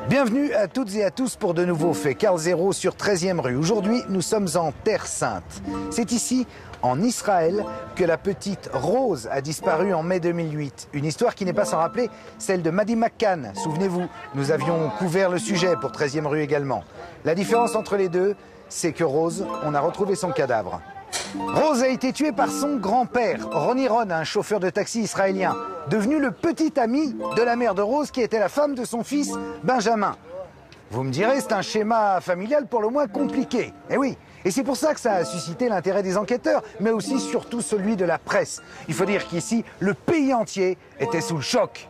Bienvenue à toutes et à tous pour de nouveaux faits. Carl Zéro sur 13e rue. Aujourd'hui, nous sommes en Terre Sainte. C'est ici, en Israël, que la petite Rose a disparu en mai 2008. Une histoire qui n'est pas sans rappeler celle de Maddie McCann. Souvenez-vous, nous avions couvert le sujet pour 13e rue également. La différence entre les deux, c'est que Rose, on a retrouvé son cadavre. Rose a été tuée par son grand-père, Ronnie Ron, un chauffeur de taxi israélien, devenu le petit ami de la mère de Rose, qui était la femme de son fils, Benjamin. Vous me direz, c'est un schéma familial pour le moins compliqué. Eh oui, et c'est pour ça que ça a suscité l'intérêt des enquêteurs, mais aussi surtout celui de la presse. Il faut dire qu'ici, le pays entier était sous le choc.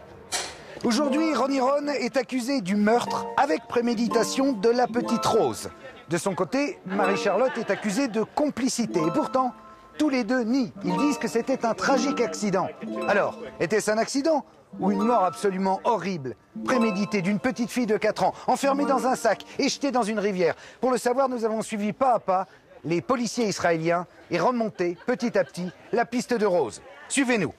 Aujourd'hui, Ronnie Ron est accusé du meurtre avec préméditation de la petite Rose. De son côté, Marie-Charlotte est accusée de complicité. Et pourtant, tous les deux nient. Ils disent que c'était un tragique accident. Alors, était-ce un accident ou une mort absolument horrible, préméditée d'une petite fille de 4 ans, enfermée dans un sac et jetée dans une rivière? Pour le savoir, nous avons suivi pas à pas les policiers israéliens et remonté petit à petit la piste de Rose. Suivez-nous.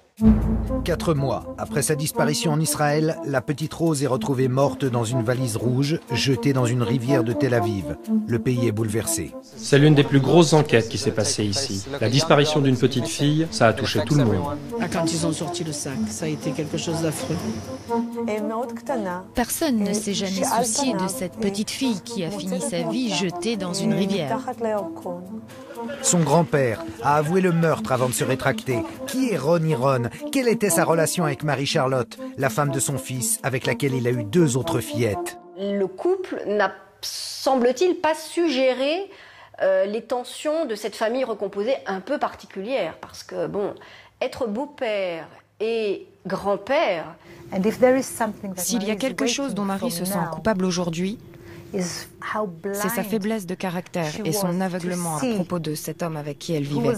4 mois après sa disparition en Israël, la petite Rose est retrouvée morte dans une valise rouge, jetée dans une rivière de Tel Aviv. Le pays est bouleversé. C'est l'une des plus grosses enquêtes qui s'est passée ici. La disparition d'une petite fille, ça a touché tout le monde. Quand ils ont sorti le sac, ça a été quelque chose d'affreux. Personne ne s'est jamais soucié de cette petite fille qui a fini sa vie jetée dans une rivière. Son grand-père a avoué le meurtre avant de se rétracter. Qui est Ronnie Ron? Quelle était sa relation avec Marie-Charlotte, la femme de son fils, avec laquelle il a eu 2 autres fillettes? Le couple n'a, semble-t-il, pas suggéré les tensions de cette famille recomposée un peu particulière. Parce que, bon, être beau-père et grand-père... S'il y a quelque chose dont Marie se sent coupable aujourd'hui, c'est sa faiblesse de caractère et son aveuglement à propos de cet homme avec qui elle vivait.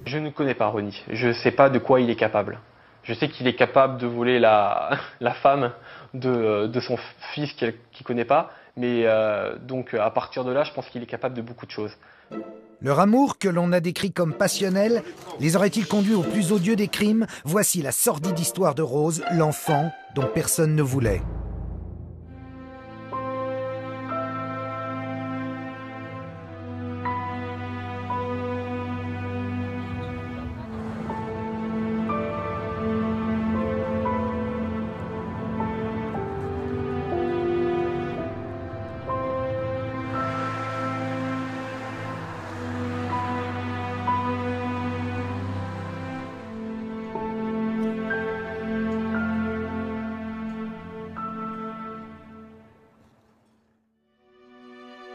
Je ne connais pas Ronnie. Je ne sais pas de quoi il est capable. Je sais qu'il est capable de voler la femme de son fils qu'il ne connaît pas. Mais donc à partir de là, je pense qu'il est capable de beaucoup de choses. Leur amour, que l'on a décrit comme passionnel, les aurait-il conduits au plus odieux des crimes? Voici la sordide histoire de Rose, l'enfant dont personne ne voulait.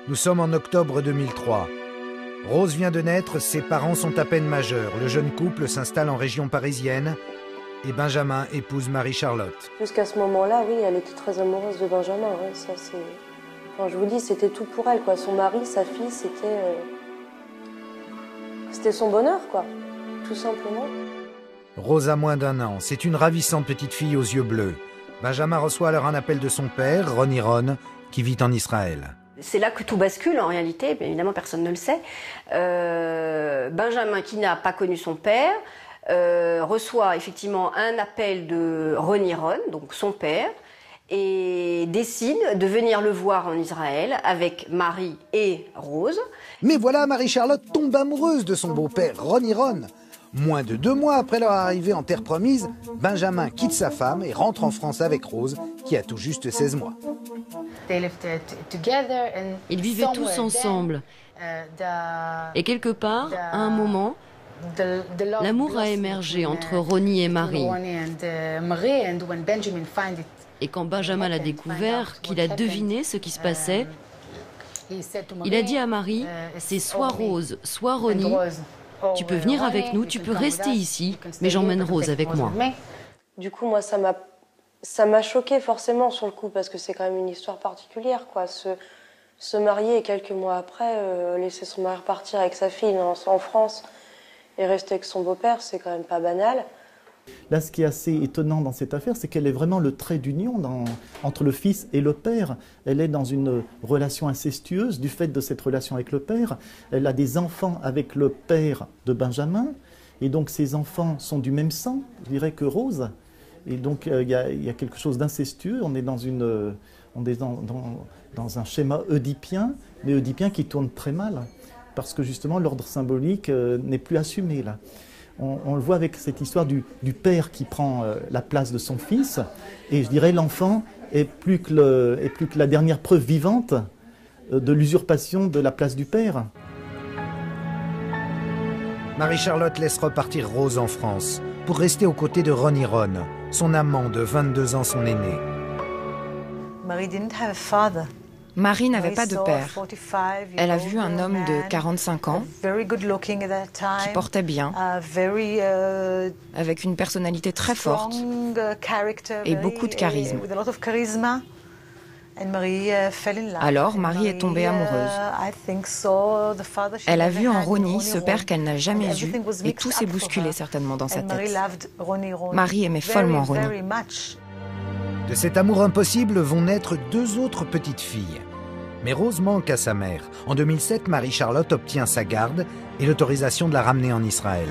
Nous sommes en octobre 2003. Rose vient de naître, ses parents sont à peine majeurs. Le jeune couple s'installe en région parisienne et Benjamin épouse Marie-Charlotte. Jusqu'à ce moment-là, oui, elle était très amoureuse de Benjamin. Ouais, ça, c'est... Enfin, je vous dis, c'était tout pour elle, quoi. Son mari, sa fille, c'était son bonheur, quoi. Tout simplement. Rose a moins d'1 an. C'est une ravissante petite fille aux yeux bleus. Benjamin reçoit alors un appel de son père, Ronnie Ron, qui vit en Israël. C'est là que tout bascule en réalité, mais évidemment personne ne le sait. Benjamin, qui n'a pas connu son père, reçoit effectivement un appel de Ronnie Ron, donc son père, et décide de venir le voir en Israël avec Marie et Rose. Mais voilà, Marie-Charlotte tombe amoureuse de son beau-père, Ronnie Ron. Moins de 2 mois après leur arrivée en terre promise, Benjamin quitte sa femme et rentre en France avec Rose, qui a tout juste 16 mois. Ils vivaient tous ensemble. Et quelque part, à un moment, l'amour a émergé entre Ronnie et Marie. Et quand Benjamin l'a découvert, qu'il a deviné ce qui se passait, il a dit à Marie, c'est soit Rose, soit Ronnie. Tu peux venir avec nous, tu peux rester ici, mais j'emmène Rose avec moi. Du coup, moi, ça m'a choquée forcément sur le coup, parce que c'est quand même une histoire particulière, quoi. Se marier et quelques mois après, laisser son mari partir avec sa fille en France et rester avec son beau-père, c'est quand même pas banal. Là, ce qui est assez étonnant dans cette affaire, c'est qu'elle est vraiment le trait d'union entre le fils et le père. Elle est dans une relation incestueuse du fait de cette relation avec le père. Elle a des enfants avec le père de Benjamin, et donc ces enfants sont du même sang, je dirais, que Rose. Et donc il y a quelque chose d'incestueux, on est dans un schéma oedipien, mais oedipien qui tourne très mal, parce que justement l'ordre symbolique n'est plus assumé là. On le voit avec cette histoire du père qui prend la place de son fils, et je dirais l'enfant est plus que la dernière preuve vivante de l'usurpation de la place du père. Marie-Charlotte laisse repartir Rose en France pour rester aux côtés de Ronnie Ron, son amant de 22 ans, son aîné. Marie n'avait pas de père. Elle a vu un homme de 45 ans qui portait bien, avec une personnalité très forte et beaucoup de charisme. Alors Marie est tombée amoureuse. Elle a vu en Ronnie ce père qu'elle n'a jamais eu et tout s'est bousculé certainement dans sa tête. Marie aimait follement Ronnie. De cet amour impossible vont naître 2 autres petites filles. Mais Rose manque à sa mère. En 2007, Marie-Charlotte obtient sa garde et l'autorisation de la ramener en Israël.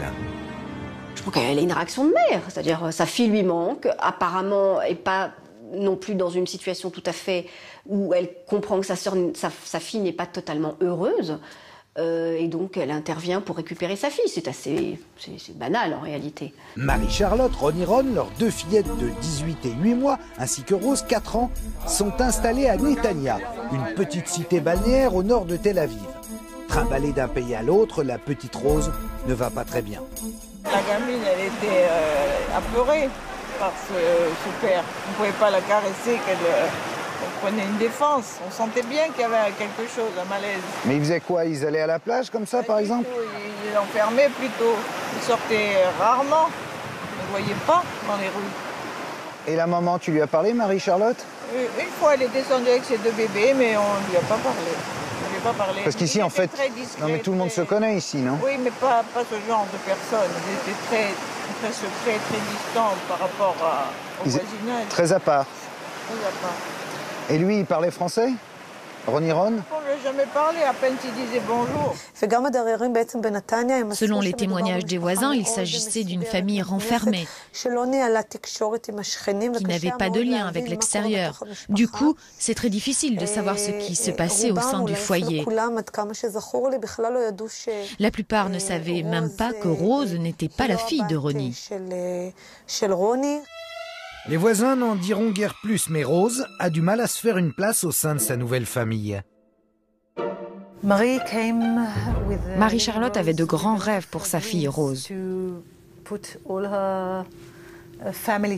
Je crois qu'elle a une réaction de mère, c'est-à-dire sa fille lui manque, apparemment et pas non plus dans une situation tout à fait où elle comprend que sa fille n'est pas totalement heureuse. Et donc elle intervient pour récupérer sa fille. C'est banal en réalité. Marie-Charlotte, Ronnie Ron, leurs 2 fillettes de 18 et 8 mois, ainsi que Rose, 4 ans, sont installées à Netanya, une petite cité balnéaire au nord de Tel Aviv. Trimballée d'un pays à l'autre, la petite Rose ne va pas très bien. La gamine, elle était apeurée par ce père. On ne pouvait pas la caresser, qu'elle prenait une défense. On sentait bien qu'il y avait quelque chose, un malaise. Mais ils faisaient quoi? Ils allaient à la plage comme ça, par exemple? Ils l'enfermaient plutôt. Ils sortaient rarement. On ne le voyait pas dans les rues. Et la maman, tu lui as parlé, Marie-Charlotte? Une fois, elle est descendue avec ses 2 bébés, mais on ne lui a pas parlé. Parce qu'ici, en fait, non mais tout le monde se connaît ici, non? Oui, mais pas ce genre de personnes. Ils étaient très secrets, très distants par rapport au voisinage. Très à part. Très à part. Et lui, il parlait français? Ronnie Ron? On ne lui a jamais parlé, à peine s'il disait bonjour. Selon les témoignages des voisins, il s'agissait d'une famille renfermée, qui n'avait pas de lien avec l'extérieur. Du coup, c'est très difficile de savoir ce qui se passait au sein du foyer. La plupart ne savaient même pas que Rose n'était pas la fille de Ronnie. Les voisins n'en diront guère plus, mais Rose a du mal à se faire une place au sein de sa nouvelle famille. Marie-Charlotte avait de grands rêves pour sa fille Rose.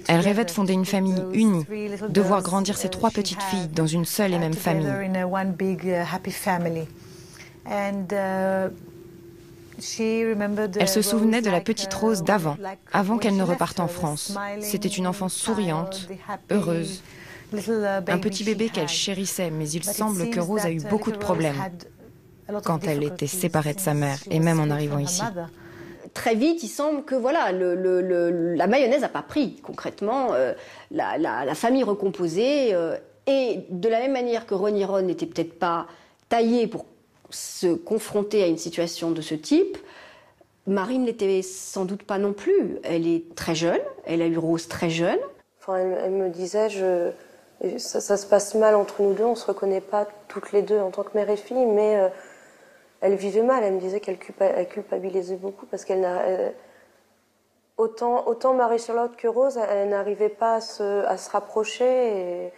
Elle rêvait de fonder une famille unie, de voir grandir ses 3 petites filles dans une seule et même famille. Elle se souvenait de la petite Rose d'avant, avant qu'elle ne reparte en France. C'était une enfance souriante, heureuse, un petit bébé qu'elle chérissait, mais il semble que Rose a eu beaucoup de problèmes quand elle était séparée de sa mère, et même en arrivant ici. Très vite, il semble que voilà, la mayonnaise n'a pas pris, concrètement. La famille recomposée, et de la même manière que Ronnie Ron n'était peut-être pas taillé pour se confronter à une situation de ce type, Marie ne l'était sans doute pas non plus. Elle est très jeune, elle a eu Rose très jeune. Enfin, elle me disait, ça se passe mal entre nous deux, on ne se reconnaît pas toutes les deux en tant que mère et fille, mais elle vivait mal. Elle me disait qu'elle culpabilisait beaucoup parce qu'elle n'a... Autant Marie-Charlotte que Rose, elle n'arrivait pas à se rapprocher et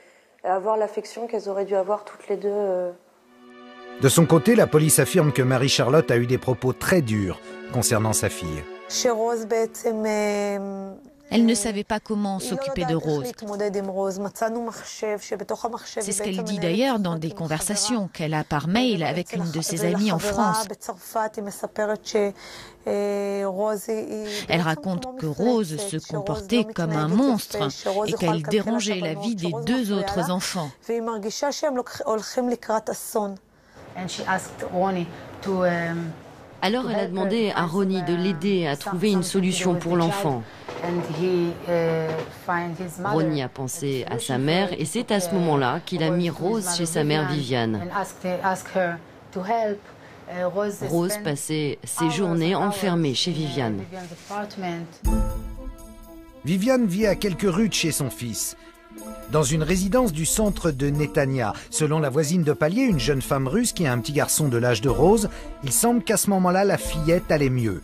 à avoir l'affection qu'elles auraient dû avoir toutes les deux. De son côté, la police affirme que Marie-Charlotte a eu des propos très durs concernant sa fille. Elle ne savait pas comment s'occuper de Rose. C'est ce qu'elle dit d'ailleurs dans des conversations qu'elle a par mail avec une de ses amies en France. Elle raconte que Rose se comportait comme un monstre et qu'elle dérangeait la vie des 2 autres enfants. Alors elle a demandé à Ronnie de l'aider à trouver une solution pour l'enfant. Ronnie a pensé à sa mère et c'est à ce moment-là qu'il a mis Rose chez sa mère Viviane. Rose passait ses journées enfermée chez Viviane. Viviane vit à quelques rues de chez son fils, dans une résidence du centre de Netanya. Selon la voisine de palier, une jeune femme russe qui a un petit garçon de l'âge de Rose, il semble qu'à ce moment-là, la fillette allait mieux.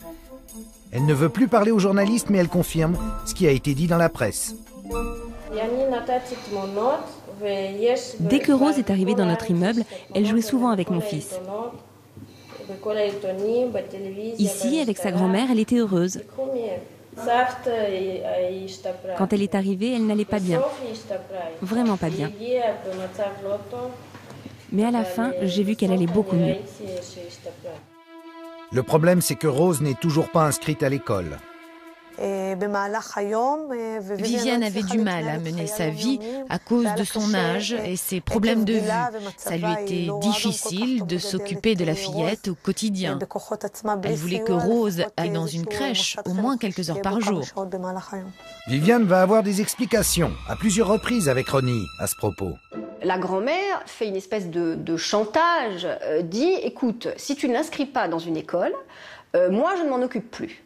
Elle ne veut plus parler aux journalistes, mais elle confirme ce qui a été dit dans la presse. Dès que Rose est arrivée dans notre immeuble, elle jouait souvent avec mon fils. Ici, avec sa grand-mère, elle était heureuse. Quand elle est arrivée, elle n'allait pas bien. Vraiment pas bien. Mais à la fin, j'ai vu qu'elle allait beaucoup mieux. Le problème, c'est que Rose n'est toujours pas inscrite à l'école. Viviane avait du mal à mener sa vie à cause de son âge et ses problèmes de vue. Ça lui était difficile de s'occuper de la fillette au quotidien. Elle voulait que Rose aille dans une crèche au moins quelques heures par jour. Viviane va avoir des explications à plusieurs reprises avec Ronnie à ce propos. La grand-mère fait une espèce de chantage, dit « Écoute, si tu ne l'inscris pas dans une école, moi je ne m'en occupe plus ».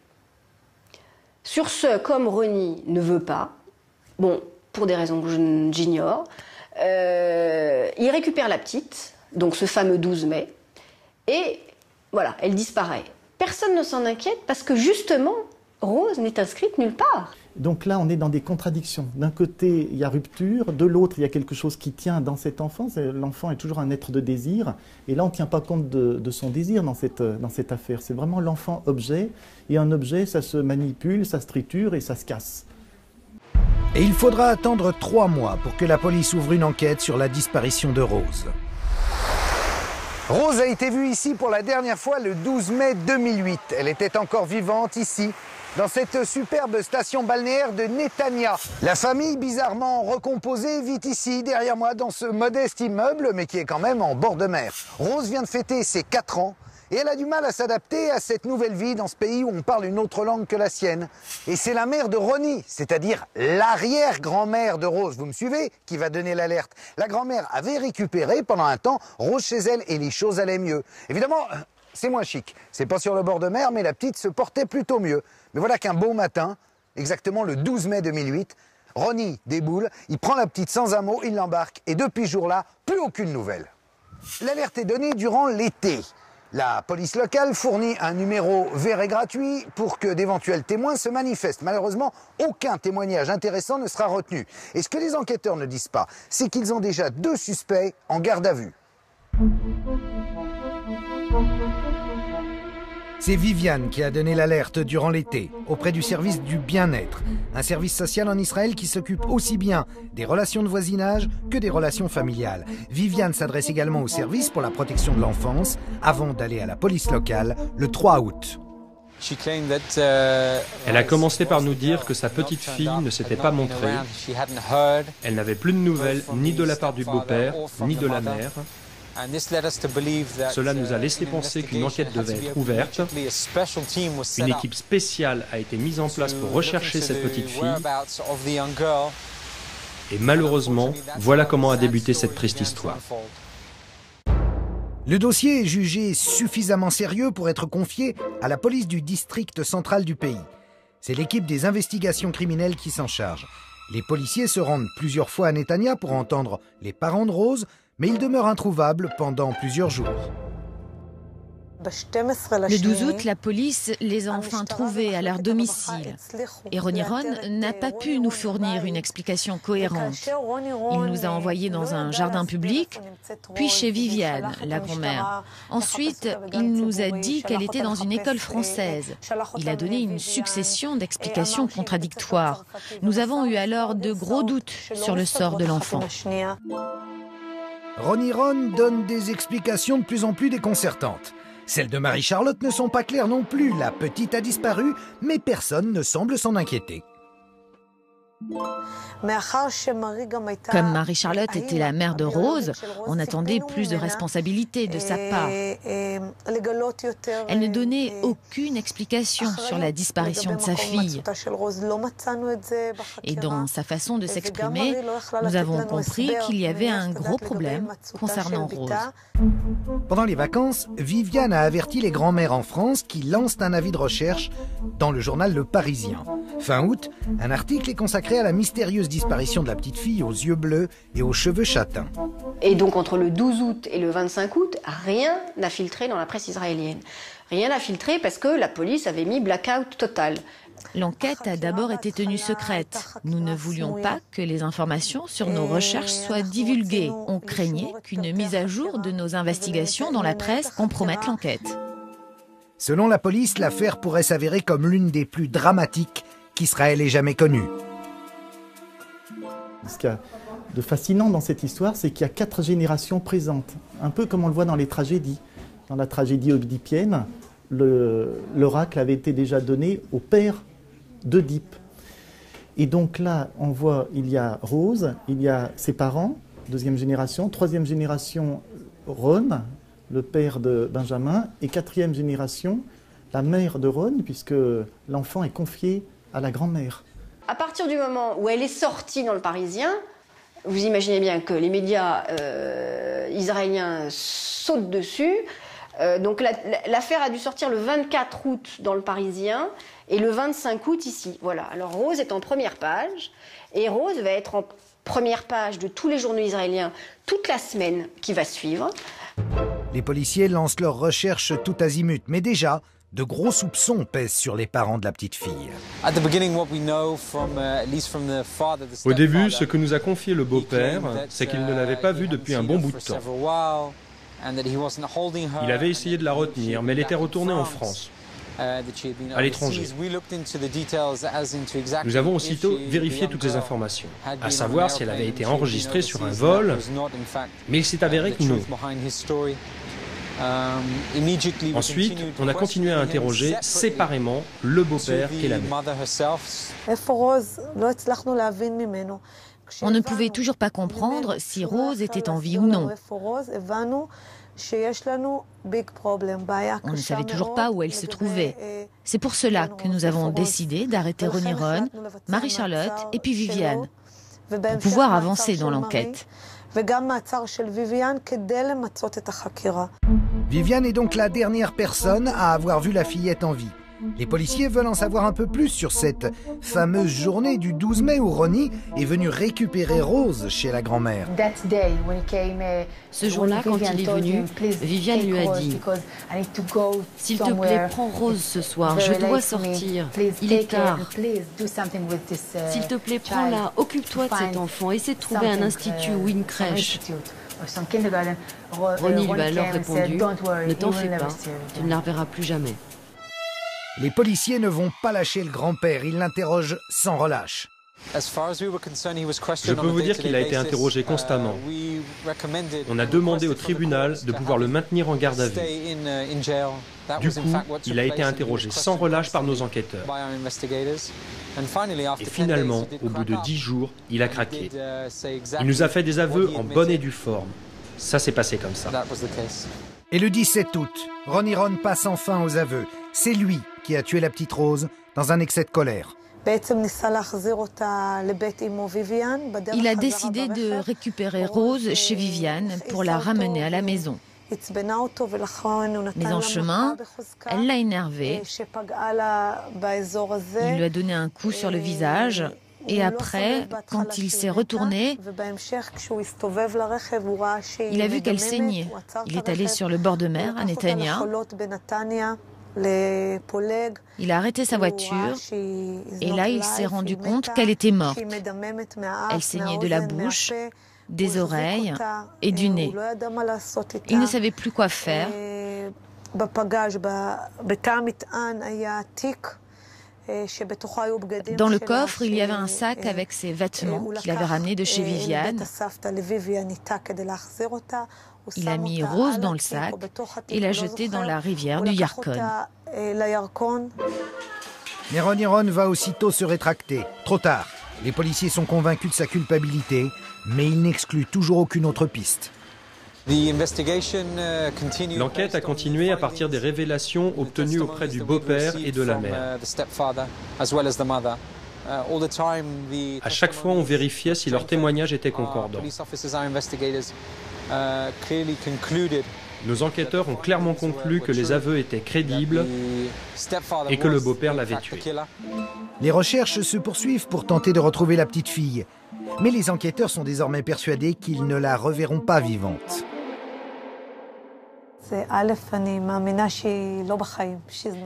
Sur ce, comme Ronnie ne veut pas, bon, pour des raisons que j'ignore, il récupère la petite, donc ce fameux 12 mai, et voilà, elle disparaît. Personne ne s'en inquiète parce que justement, Rose n'est inscrite nulle part. Donc là, on est dans des contradictions. D'un côté, il y a rupture, de l'autre, il y a quelque chose qui tient dans cet enfant. L'enfant est toujours un être de désir, et là, on ne tient pas compte de son désir dans cette affaire. C'est vraiment l'enfant-objet, et un objet, ça se manipule, ça se triture et ça se casse. Et il faudra attendre 3 mois pour que la police ouvre une enquête sur la disparition de Rose. Rose a été vue ici pour la dernière fois le 12 mai 2008. Elle était encore vivante ici, dans cette superbe station balnéaire de Netanya. La famille, bizarrement recomposée, vit ici, derrière moi, dans ce modeste immeuble, mais qui est quand même en bord de mer. Rose vient de fêter ses 4 ans, et elle a du mal à s'adapter à cette nouvelle vie dans ce pays où on parle une autre langue que la sienne. Et c'est la mère de Ronnie, c'est-à-dire l'arrière-grand-mère de Rose, vous me suivez, qui va donner l'alerte. La grand-mère avait récupéré pendant un temps Rose chez elle, et les choses allaient mieux. Évidemment, c'est moins chic. C'est pas sur le bord de mer, mais la petite se portait plutôt mieux. Mais voilà qu'un beau matin, exactement le 12 mai 2008, Ronnie déboule, il prend la petite sans un mot, il l'embarque, et depuis ce jour-là, plus aucune nouvelle. L'alerte est donnée durant l'été. La police locale fournit un numéro vert et gratuit pour que d'éventuels témoins se manifestent. Malheureusement, aucun témoignage intéressant ne sera retenu. Et ce que les enquêteurs ne disent pas, c'est qu'ils ont déjà 2 suspects en garde à vue. C'est Viviane qui a donné l'alerte durant l'été auprès du service du bien-être, un service social en Israël qui s'occupe aussi bien des relations de voisinage que des relations familiales. Viviane s'adresse également au service pour la protection de l'enfance avant d'aller à la police locale le 3 août. Elle a commencé par nous dire que sa petite fille ne s'était pas montrée. Elle n'avait plus de nouvelles ni de la part du beau-père ni de la mère. Cela nous a laissé penser qu'une enquête devait être ouverte. Une équipe spéciale a été mise en place pour rechercher cette petite fille. Et malheureusement, voilà comment a débuté cette triste histoire. Le dossier est jugé suffisamment sérieux pour être confié à la police du district central du pays. C'est l'équipe des investigations criminelles qui s'en charge. Les policiers se rendent plusieurs fois à Netanya pour entendre les parents de Rose, mais ils demeurent introuvables pendant plusieurs jours. Le 12 août, la police les a enfin trouvés à leur domicile. Et Ronnie Ron n'a pas pu nous fournir une explication cohérente. Il nous a envoyés dans un jardin public, puis chez Viviane, la grand-mère. Ensuite, il nous a dit qu'elle était dans une école française. Il a donné une succession d'explications contradictoires. Nous avons eu alors de gros doutes sur le sort de l'enfant. Ronnie Ron donne des explications de plus en plus déconcertantes. Celles de Marie-Charlotte ne sont pas claires non plus. La petite a disparu, mais personne ne semble s'en inquiéter. Comme Marie-Charlotte était la mère de Rose, on attendait plus de responsabilités de sa part. Elle ne donnait aucune explication sur la disparition de sa fille. Et dans sa façon de s'exprimer, nous avons compris qu'il y avait un gros problème concernant Rose. Pendant les vacances, Viviane a averti les grands-mères en France qui lancent un avis de recherche dans le journal Le Parisien. Fin août, un article est consacré à la mystérieuse disparition de la petite fille aux yeux bleus et aux cheveux châtains. Et donc entre le 12 août et le 25 août, rien n'a filtré dans la presse israélienne. Rien n'a filtré parce que la police avait mis blackout total. L'enquête a d'abord été tenue secrète. Nous ne voulions pas que les informations sur nos recherches soient divulguées. On craignait qu'une mise à jour de nos investigations dans la presse compromette l'enquête. Selon la police, l'affaire pourrait s'avérer comme l'une des plus dramatiques qu'Israël ait jamais connue. Ce qu'il y a de fascinant dans cette histoire, c'est qu'il y a 4 générations présentes, un peu comme on le voit dans les tragédies. Dans la tragédie oedipienne, l'oracle avait été déjà donné au père d'Oedipe. Et donc là, on voit, il y a Rose, il y a ses parents, 2e génération, 3e génération, Ron, le père de Benjamin, et 4e génération, la mère de Ron, puisque l'enfant est confié à la grand-mère. À partir du moment où elle est sortie dans le Parisien, vous imaginez bien que les médias israéliens sautent dessus. Donc l'affaire a dû sortir le 24 août dans le Parisien et le 25 août ici. Voilà. Alors Rose est en première page et Rose va être en première page de tous les journaux israéliens toute la semaine qui va suivre. Les policiers lancent leurs recherches tout azimut, mais déjà, de gros soupçons pèsent sur les parents de la petite fille. Au début, ce que nous a confié le beau-père, c'est qu'il ne l'avait pas vue depuis un bon bout de temps. Il avait essayé de la retenir, mais elle était retournée en France, à l'étranger. Nous avons aussitôt vérifié toutes les informations, à savoir si elle avait été enregistrée sur un vol, mais il s'est avéré que non. Ensuite, on a continué à interroger séparément le beau-père et la mère. On ne pouvait toujours pas comprendre si Rose était en vie ou non. On ne savait toujours pas où elle se trouvait. C'est pour cela que nous avons décidé d'arrêter Ronnie Ron, Marie-Charlotte et puis Viviane, pour pouvoir avancer dans l'enquête. Viviane est donc la dernière personne à avoir vu la fillette en vie. Les policiers veulent en savoir un peu plus sur cette fameuse journée du 12 mai où Ronnie est venu récupérer Rose chez la grand-mère. Ce jour-là, quand il est venu, Viviane lui a dit « S'il te plaît, prends Rose ce soir, je dois sortir, il est tard. S'il te plaît, prends-la, occupe-toi de cet enfant, essaie de trouver un institut ou une crèche. » Ronnie lui a alors répondu « Ne t'en fais pas, tu ne la reverras plus jamais. » Les policiers ne vont pas lâcher le grand-père, ils l'interrogent sans relâche. Je peux vous dire qu'il a été interrogé constamment. On a demandé au tribunal de pouvoir le maintenir en garde à vue. Du coup, il a été interrogé sans relâche par nos enquêteurs. Et finalement, au bout de 10 jours, il a craqué. Il nous a fait des aveux en bonne et due forme. Ça s'est passé comme ça. Et le 17 août, Ronnie Ron passe enfin aux aveux. C'est lui qui a tué la petite Rose dans un excès de colère. Il a décidé de récupérer Rose chez Viviane pour la ramener à la maison. Mais en chemin, elle l'a énervé. Il lui a donné un coup sur le visage. Et après, quand il s'est retourné, il a vu qu'elle saignait. Il est allé sur le bord de mer, à Netanya. Il a arrêté sa voiture et là, il s'est rendu compte qu'elle était morte. Elle saignait de la bouche, des oreilles et du nez. Il ne savait plus quoi faire. Dans le coffre, il y avait un sac avec ses vêtements qu'il avait ramenés de chez Viviane. Il a mis Rose dans le sac et l'a jetée dans la rivière du Yarkon. Mais Ronnie Ron va aussitôt se rétracter. Trop tard. Les policiers sont convaincus de sa culpabilité, mais ils n'excluent toujours aucune autre piste. L'enquête a continué à partir des révélations obtenues auprès du beau-père et de la mère. À chaque fois, on vérifiait si leurs témoignages étaient concordants. Nos enquêteurs ont clairement conclu que les aveux étaient crédibles et que le beau-père l'avait tué. Les recherches se poursuivent pour tenter de retrouver la petite fille. Mais les enquêteurs sont désormais persuadés qu'ils ne la reverront pas vivante.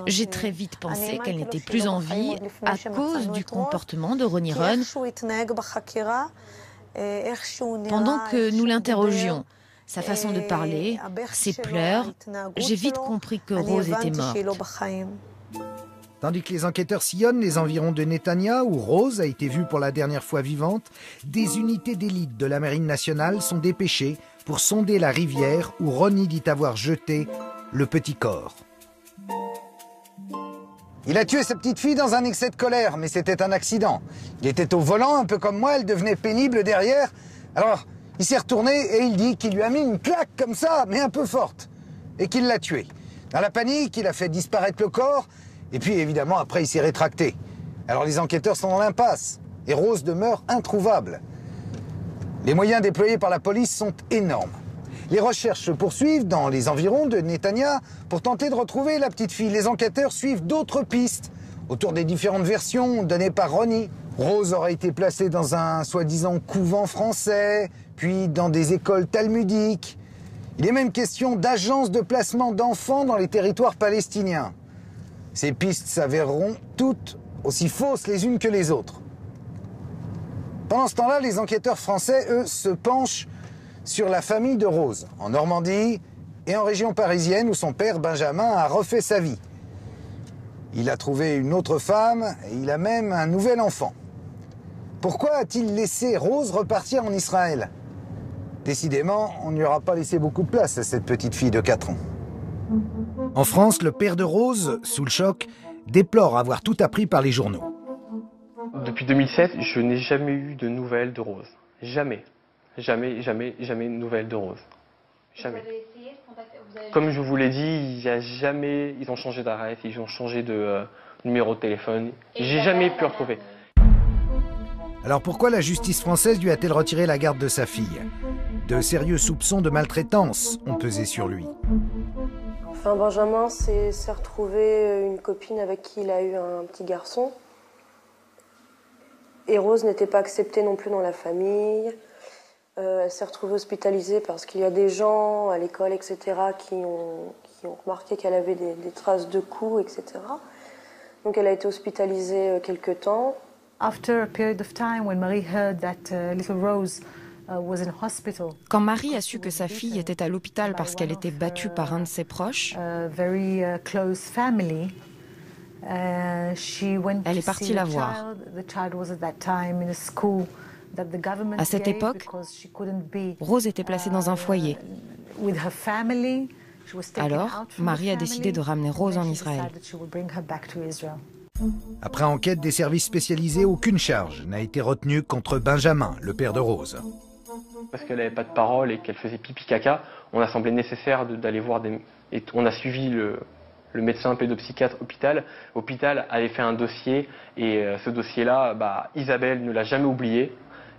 J'ai très vite pensé qu'elle n'était plus en vie à cause du comportement de Ronnie Ron pendant que nous l'interrogions. Sa façon de parler, ses pleurs, j'ai vite compris que Rose était morte. Tandis que les enquêteurs sillonnent les environs de Netanya, où Rose a été vue pour la dernière fois vivante, des unités d'élite de la Marine nationale sont dépêchées pour sonder la rivière où Ronnie dit avoir jeté le petit corps. Il a tué sa petite fille dans un excès de colère, mais c'était un accident. Il était au volant, un peu comme moi, elle devenait pénible derrière. Alors, il s'est retourné et il dit qu'il lui a mis une claque comme ça, mais un peu forte, et qu'il l'a tué. Dans la panique, il a fait disparaître le corps, et puis évidemment, après, il s'est rétracté. Alors les enquêteurs sont dans l'impasse, et Rose demeure introuvable. Les moyens déployés par la police sont énormes. Les recherches se poursuivent dans les environs de Netanya pour tenter de retrouver la petite fille. Les enquêteurs suivent d'autres pistes autour des différentes versions données par Ronnie. Rose aurait été placée dans un soi-disant couvent français, puis dans des écoles talmudiques. Il est même question d'agences de placement d'enfants dans les territoires palestiniens. Ces pistes s'avéreront toutes aussi fausses les unes que les autres. Pendant ce temps-là, les enquêteurs français, eux, se penchent sur la famille de Rose, en Normandie et en région parisienne, où son père, Benjamin, a refait sa vie. Il a trouvé une autre femme et il a même un nouvel enfant. Pourquoi a-t-il laissé Rose repartir en Israël? Décidément, on ne lui aura pas laissé beaucoup de place à cette petite fille de 4 ans. En France, le père de Rose, sous le choc, déplore avoir tout appris par les journaux. Depuis 2007, je n'ai jamais eu de nouvelles de Rose. Jamais. Jamais de nouvelles de Rose. Jamais. Comme je vous l'ai dit, il y a jamais... Ils ont changé d'adresse, ils ont changé de numéro de téléphone. J'ai jamais pu retrouver. Alors pourquoi la justice française lui a-t-elle retiré la garde de sa fille? De sérieux soupçons de maltraitance ont pesé sur lui. Enfin, Benjamin s'est retrouvé une copine avec qui il a eu un petit garçon. Et Rose n'était pas acceptée non plus dans la famille. Elle s'est retrouvée hospitalisée parce qu'il y a des gens à l'école, etc., qui ont remarqué qu'elle avait des traces de coups, etc. Donc elle a été hospitalisée quelque temps. Quand Marie a su que sa fille était à l'hôpital parce qu'elle était battue par un de ses proches, elle est partie la voir. À cette époque, Rose était placée dans un foyer. Alors, Marie a décidé de ramener Rose en Israël. Après enquête des services spécialisés, aucune charge n'a été retenue contre Benjamin, le père de Rose. Parce qu'elle n'avait pas de parole et qu'elle faisait pipi caca, on a semblé nécessaire d'aller voir des... Et on a suivi le médecin pédopsychiatre Hôpital avait fait un dossier et ce dossier-là, Isabelle ne l'a jamais oublié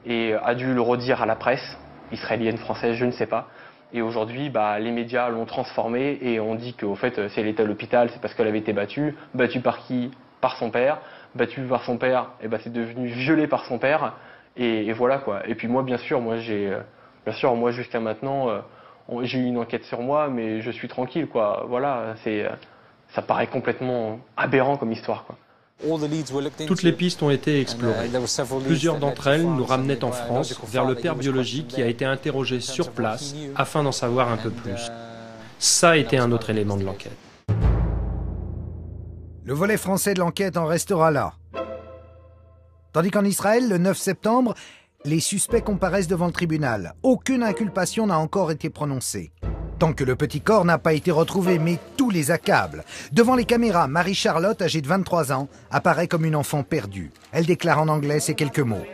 et a dû le redire à la presse, israélienne, française, je ne sais pas. Et aujourd'hui, les médias l'ont transformé et on dit qu'au fait, si elle était à l'hôpital, c'est parce qu'elle avait été battue. Battue par qui? Par son père. Battue par son père, c'est devenu violée par son père. Et voilà quoi. Et puis moi, bien sûr, moi jusqu'à maintenant, j'ai eu une enquête sur moi, mais je suis tranquille quoi. Voilà, ça paraît complètement aberrant comme histoire quoi. Toutes les pistes ont été explorées. Plusieurs d'entre elles nous ramenaient en France vers le père biologique qui a été interrogé sur place afin d'en savoir un peu plus. Ça a été un autre élément de l'enquête. Le volet français de l'enquête en restera là. Tandis qu'en Israël, le 9 septembre, les suspects comparaissent devant le tribunal. Aucune inculpation n'a encore été prononcée. tant que le petit corps n'a pas été retrouvé, mais tout les accable. Devant les caméras, Marie-Charlotte, âgée de 23 ans, apparaît comme une enfant perdue. Elle déclare en anglais ces quelques mots.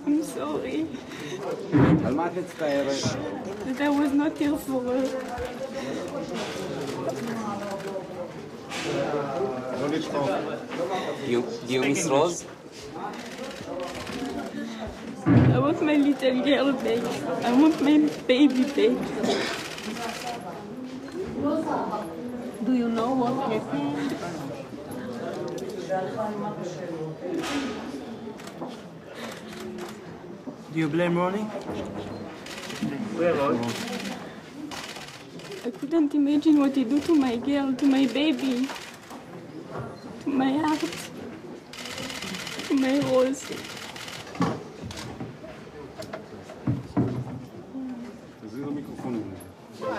I'm sorry. That I was not here for her. You miss Rose? I want my little girl back. I want my baby back. Do you know what happened? Do you blame Ronnie? Where Ronnie? I couldn't imagine what he do to my girl, to my baby, to my heart, to my Rose.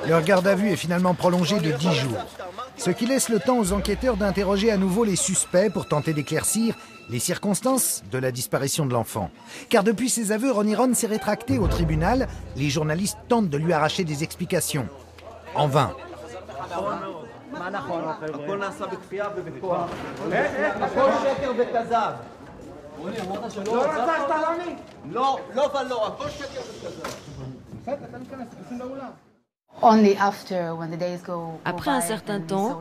Leur garde à vue est finalement prolongée de 10 jours, ce qui laisse le temps aux enquêteurs d'interroger à nouveau les suspects pour tenter d'éclaircir les circonstances de la disparition de l'enfant. Car depuis ses aveux, Ronnie Ron s'est rétracté au tribunal. Les journalistes tentent de lui arracher des explications. En vain. Après un certain temps,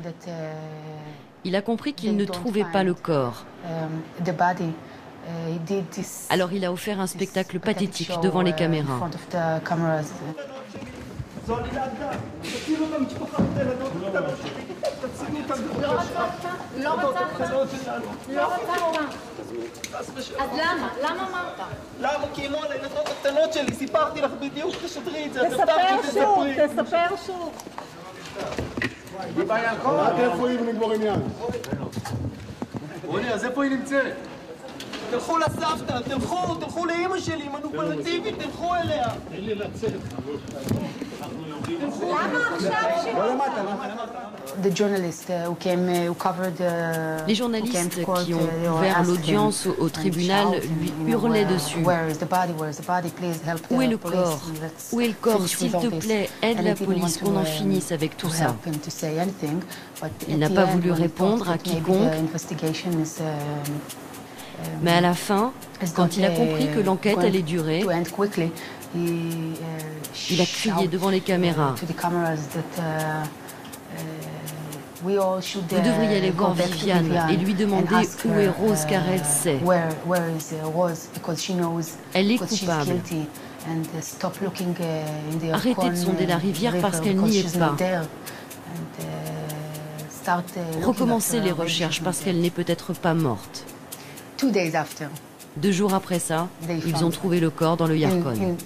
il a compris qu'il ne trouvait pas le corps. Alors il a offert un spectacle pathétique devant les caméras. אז למה אמרת? למה? כי אימו על הילדות הקטנות שלי, סיפרתי לך בדיוק שתשדרי את זה. תספר שוב. רק איפה היא ונגמור עניין. רוני, אז איפה היא נמצאת? תלכו לסבתא, תלכו לאמא שלי, מניפולטיבית, תלכו אליה. תן לי לצאת. למה עכשיו Les journalistes qui ont ouvert l'audience au tribunal lui hurlaient dessus. Où est le corps? Où est le corps? S'il te plaît, aide la police, qu'on en finisse avec tout ça. Il n'a pas voulu répondre à quiconque. Mais à la fin, quand il a compris que l'enquête allait durer, il a crié devant les caméras. Vous devriez aller voir Viviane et lui demander où est Rose car elle sait. Elle est coupable. Arrêtez de sonder la rivière parce qu'elle n'y est pas. Recommencez les recherches parce qu'elle n'est peut-être pas morte. 2 jours après ça, ils ont trouvé le corps dans le Yarkon.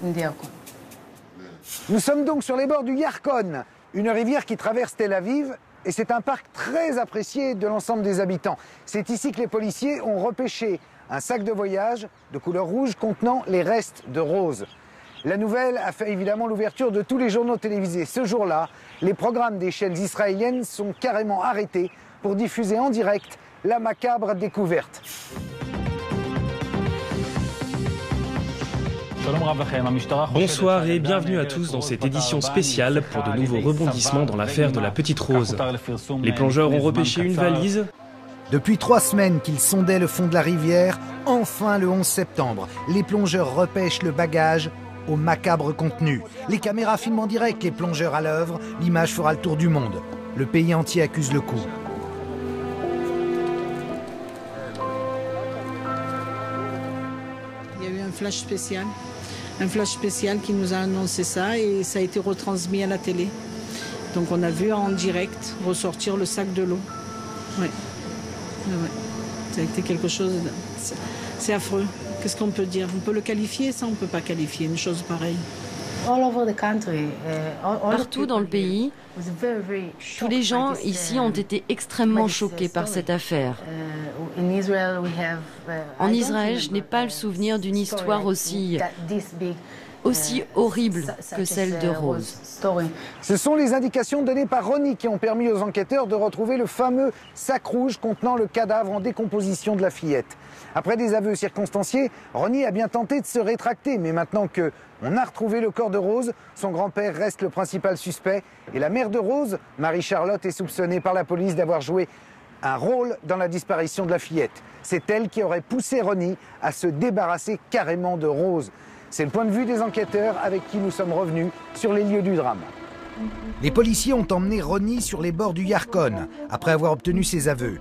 Nous sommes donc sur les bords du Yarkon, une rivière qui traverse Tel Aviv, et c'est un parc très apprécié de l'ensemble des habitants. C'est ici que les policiers ont repêché un sac de voyage de couleur rouge contenant les restes de Rose. La nouvelle a fait évidemment l'ouverture de tous les journaux télévisés. Ce jour-là, les programmes des chaînes israéliennes sont carrément arrêtés pour diffuser en direct la macabre découverte. Bonsoir et bienvenue à tous dans cette édition spéciale pour de nouveaux rebondissements dans l'affaire de la petite Rose. Les plongeurs ont repêché une valise. Depuis 3 semaines qu'ils sondaient le fond de la rivière, enfin le 11 septembre, les plongeurs repêchent le bagage au macabre contenu. Les caméras filment en direct, les plongeurs à l'œuvre, l'image fera le tour du monde. Le pays entier accuse le coup. Il y a eu un flash spécial qui nous a annoncé ça et ça a été retransmis à la télé. Donc on a vu en direct ressortir le sac de l'eau. Oui. Ouais. Ça a été quelque chose... C'est affreux. Qu'est-ce qu'on peut dire? On peut le qualifier, ça on ne peut pas qualifier une chose pareille. Partout dans le pays, tous les gens ici ont été extrêmement choqués par cette affaire. En Israël, je n'ai pas le souvenir d'une histoire aussi aussi horrible que celle de Rose. Ce sont les indications données par Ronnie qui ont permis aux enquêteurs de retrouver le fameux sac rouge contenant le cadavre en décomposition de la fillette. Après des aveux circonstanciés, Ronnie a bien tenté de se rétracter, mais maintenant qu'on a retrouvé le corps de Rose, son grand-père reste le principal suspect et la mère de Rose, Marie-Charlotte, est soupçonnée par la police d'avoir joué un rôle dans la disparition de la fillette. C'est elle qui aurait poussé Ronnie à se débarrasser carrément de Rose. C'est le point de vue des enquêteurs avec qui nous sommes revenus sur les lieux du drame. Les policiers ont emmené Ronnie sur les bords du Yukon après avoir obtenu ses aveux.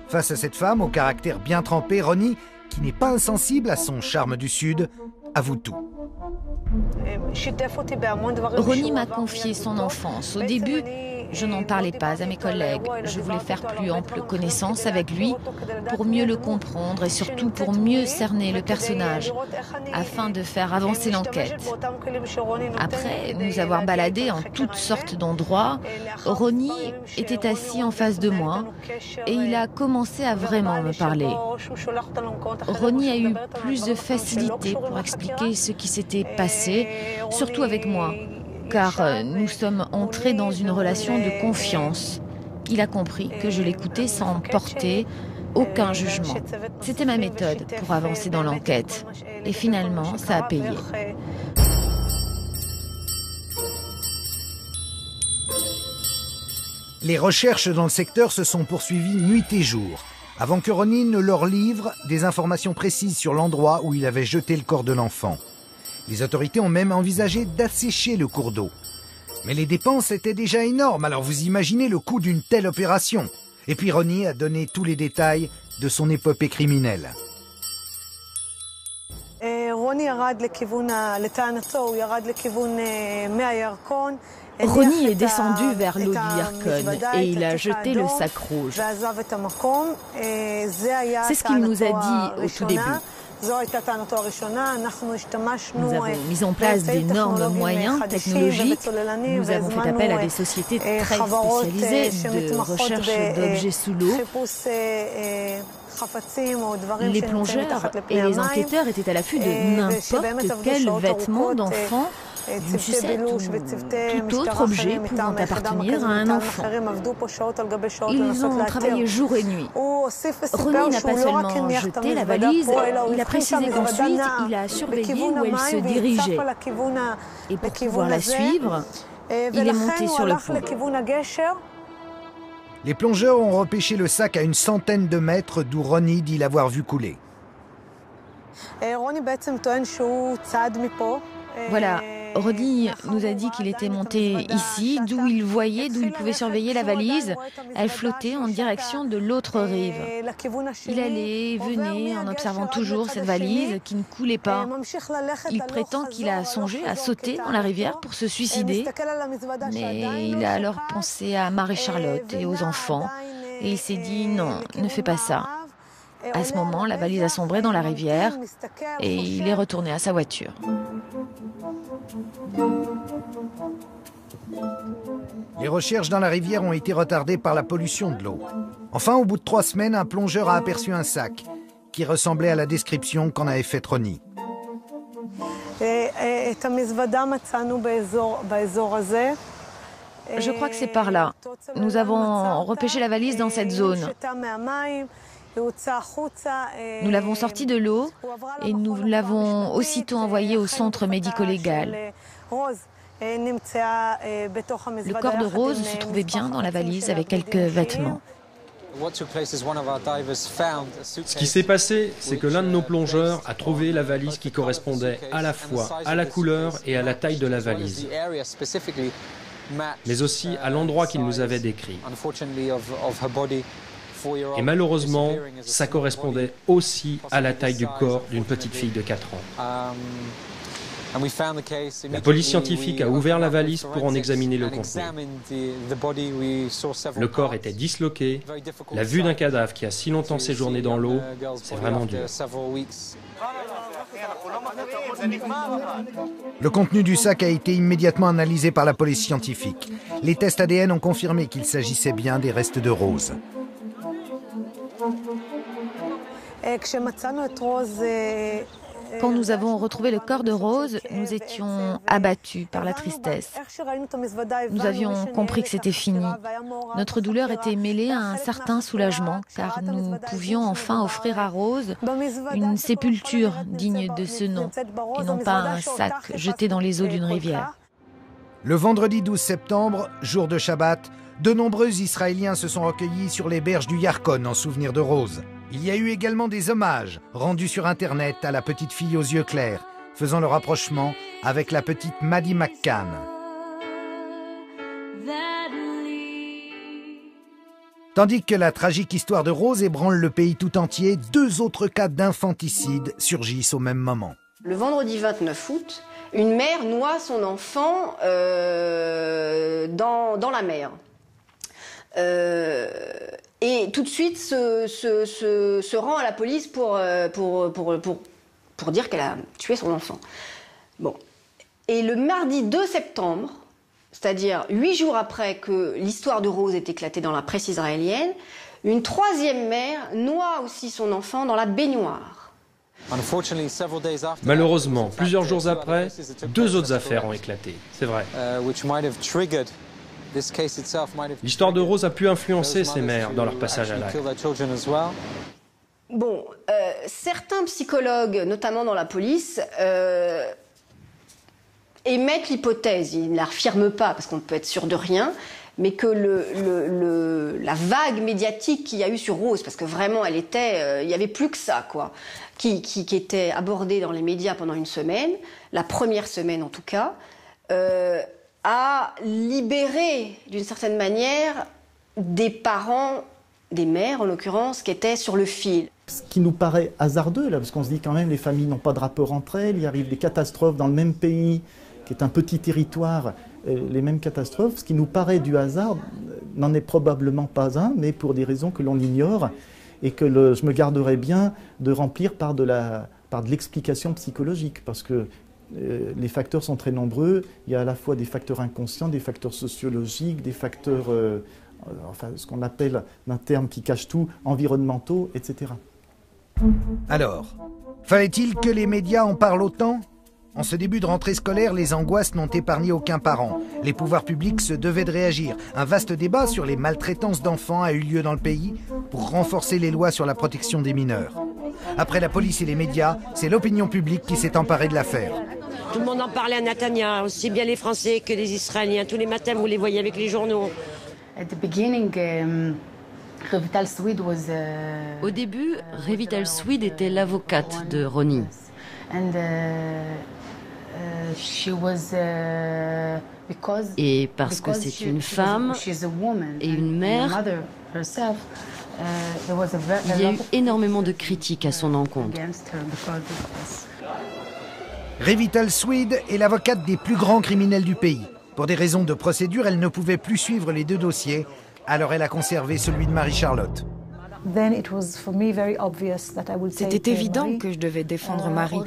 Face à cette femme au caractère bien trempé, Ronnie, qui n'est pas insensible à son charme du Sud, avoue tout. Ronnie m'a confié son enfance. Au début, je n'en parlais pas à mes collègues. Je voulais faire plus ample connaissance avec lui pour mieux le comprendre et surtout pour mieux cerner le personnage, afin de faire avancer l'enquête. Après nous avoir baladés en toutes sortes d'endroits, Ronnie était assis en face de moi et il a commencé à vraiment me parler. Ronnie a eu plus de facilité pour expliquer ce qui s'était passé, surtout avec moi, car nous sommes entrés dans une relation de confiance. Il a compris que je l'écoutais sans porter aucun jugement. C'était ma méthode pour avancer dans l'enquête. Et finalement, ça a payé. Les recherches dans le secteur se sont poursuivies nuit et jour, avant que Ronnie ne leur livre des informations précises sur l'endroit où il avait jeté le corps de l'enfant. Les autorités ont même envisagé d'assécher le cours d'eau. Mais les dépenses étaient déjà énormes, alors vous imaginez le coût d'une telle opération. Et puis Ronnie a donné tous les détails de son épopée criminelle. Ronnie est descendu vers l'eau du Yukon et il a jeté le sac rouge. C'est ce qu'il nous a dit au tout début. Nous avons mis en place d'énormes moyens technologiques. Nous avons fait appel à des sociétés très spécialisées de recherche d'objets sous l'eau. Les plongeurs et les enquêteurs étaient à l'affût de n'importe quel vêtement d'enfant, d'une sucette ou tout autre objet pouvant appartenir à un enfant. Ils ont travaillé jour et nuit. Ronnie n'a pas seulement jeté la valise, il a précisé qu'ensuite il a surveillé où elle se dirigeait. Et pour pouvoir la suivre, il est monté sur le pont. Les plongeurs ont repêché le sac à une centaine de mètres d'où Ronnie dit l'avoir vu couler. Voilà. Ronnie nous a dit qu'il était monté ici, d'où il voyait, d'où il pouvait surveiller la valise. Elle flottait en direction de l'autre rive. Il allait et venait en observant toujours cette valise qui ne coulait pas. Il prétend qu'il a songé à sauter dans la rivière pour se suicider. Mais il a alors pensé à Marie-Charlotte et aux enfants. Et il s'est dit non, ne fais pas ça. À ce moment, la valise a sombré dans la rivière et il est retourné à sa voiture. Les recherches dans la rivière ont été retardées par la pollution de l'eau. Enfin, au bout de 3 semaines, un plongeur a aperçu un sac qui ressemblait à la description qu'en avait faite Ronnie. Je crois que c'est par là. Nous avons repêché la valise dans cette zone. Nous l'avons sortie de l'eau et nous l'avons aussitôt envoyée au centre médico-légal. Le corps de Rose se trouvait bien dans la valise avec quelques vêtements. Ce qui s'est passé, c'est que l'un de nos plongeurs a trouvé la valise qui correspondait à la fois à la couleur et à la taille de la valise, mais aussi à l'endroit qu'il nous avait décrit. Et malheureusement, ça correspondait aussi à la taille du corps d'une petite fille de 4 ans. La police scientifique a ouvert la valise pour en examiner le contenu. Le corps était disloqué. La vue d'un cadavre qui a si longtemps séjourné dans l'eau, c'est vraiment dur. Le contenu du sac a été immédiatement analysé par la police scientifique. Les tests ADN ont confirmé qu'il s'agissait bien des restes de Rose. Quand nous avons retrouvé le corps de Rose, nous étions abattus par la tristesse. Nous avions compris que c'était fini. Notre douleur était mêlée à un certain soulagement, car nous pouvions enfin offrir à Rose une sépulture digne de ce nom, et non pas un sac jeté dans les eaux d'une rivière. Le vendredi 12 septembre, jour de Shabbat, de nombreux Israéliens se sont recueillis sur les berges du Yarkon en souvenir de Rose. Il y a eu également des hommages rendus sur Internet à la petite fille aux yeux clairs, faisant le rapprochement avec la petite Maddie McCann. Tandis que la tragique histoire de Rose ébranle le pays tout entier, 2 autres cas d'infanticide surgissent au même moment. Le vendredi 29 août, une mère noie son enfant dans la mer. Et tout de suite se rend à la police pour dire qu'elle a tué son enfant. Bon. Et le mardi 2 septembre, c'est-à-dire 8 jours après que l'histoire de Rose est éclatée dans la presse israélienne, une 3e mère noie aussi son enfant dans la baignoire. Malheureusement, plusieurs jours après, 2 autres affaires ont éclaté, c'est vrai. L'histoire de Rose a pu influencer ces mères dans leur passage à l'acte. Bon, certains psychologues, notamment dans la police, émettent l'hypothèse, ils ne la affirment pas parce qu'on ne peut être sûr de rien, mais que la vague médiatique qu'il y a eu sur Rose, parce que vraiment il n'y avait plus que ça, quoi, qui était abordée dans les médias pendant une semaine, la première semaine en tout cas, a libéré d'une certaine manière des parents, des mères en l'occurrence, qui étaient sur le fil. Ce qui nous paraît hasardeux, là, parce qu'on se dit quand même les familles n'ont pas de rapport entre elles, il arrive des catastrophes dans le même pays, qui est un petit territoire, les mêmes catastrophes. Ce qui nous paraît du hasard n'en est probablement pas un, mais pour des raisons que l'on ignore et que je me garderais bien de remplir par de l'explication psychologique, parce que les facteurs sont très nombreux. Il y a à la fois des facteurs inconscients, des facteurs sociologiques, des facteurs, enfin, ce qu'on appelle d'un terme qui cache tout, environnementaux, etc. Alors, fallait-il que les médias en parlent autant ? En ce début de rentrée scolaire, les angoisses n'ont épargné aucun parent. Les pouvoirs publics se devaient de réagir. Un vaste débat sur les maltraitances d'enfants a eu lieu dans le pays pour renforcer les lois sur la protection des mineurs. Après la police et les médias, c'est l'opinion publique qui s'est emparée de l'affaire. Tout le monde en parlait à Netanya, aussi bien les Français que les Israéliens. Tous les matins, vous les voyez avec les journaux. Au début, Revital Swede était l'avocate de Ronnie. Et parce que c'est une femme et une mère, il y a eu énormément de critiques à son encontre. Revital Swede est l'avocate des plus grands criminels du pays. Pour des raisons de procédure, elle ne pouvait plus suivre les 2 dossiers, alors elle a conservé celui de Marie-Charlotte. C'était évident que je devais défendre Marie.